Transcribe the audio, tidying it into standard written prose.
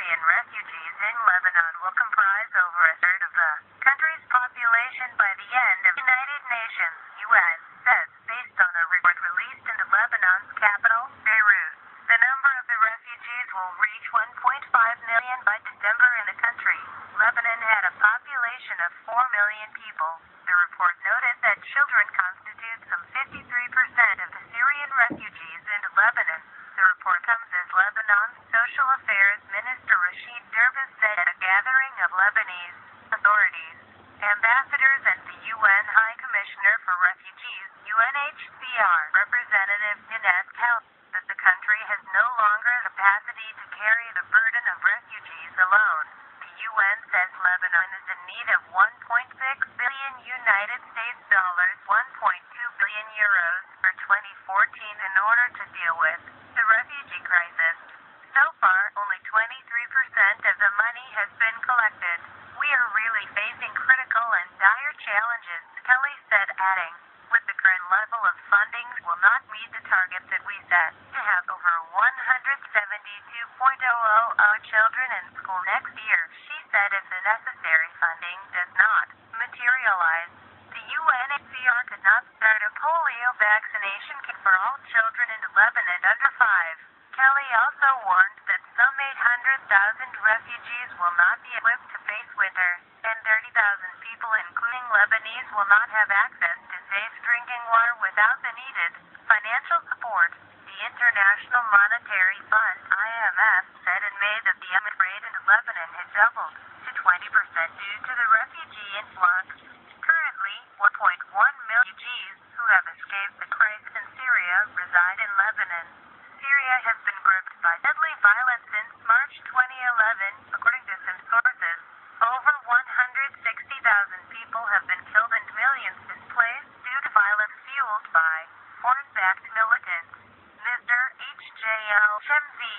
Syrian refugees in Lebanon will comprise over a third of the country's population by the end of the United Nations, U.S. says, based on a report released in Lebanon's capital, Beirut. The number of the refugees will reach 1.5 million by December in the country. Lebanon had a population of 4 million people. The report noted that children constitute some 53% of the Syrian refugees in Lebanon. The report comes as Lebanon's Social Affairs Minister Rashid Dervish said at a gathering of Lebanese authorities, ambassadors, and the UN High Commissioner for Refugees, UNHCR, Representative Ines Kal, that the country has no longer the capacity to carry the burden of refugees alone. The UN says Lebanon is in need of 1.6 billion United States dollars, 1.2 billion euros for 2014 in order to deal with the refugee crisis. So far, only 23% of the money has been collected. We are really facing critical and dire challenges, Kelly said, adding, with the current level of funding, will not meet the target that we set to have over 172,000 children in school next year. She said if the necessary funding does not materialize, the UNHCR could not start a polio vaccination kit for all children in Lebanon under 5. Kelly also warned that some 800,000 refugees will not be equipped to face winter, and 30,000 people, including Lebanese, will not have access to safe drinking water without the needed financial support. The International Monetary Fund, IMF, said in May that the unemployment rate in Lebanon had doubled to 20% due to the refugee influx. Currently, 1.1 million refugees who have escaped the crisis in Syria reside in Lebanon. Syria has been gripped by deadly violence since March 2011, according to some sources. Over 160,000 people have been killed and millions displaced due to violence fueled by foreign-backed militants. Mr. H.J.L. Chemzi,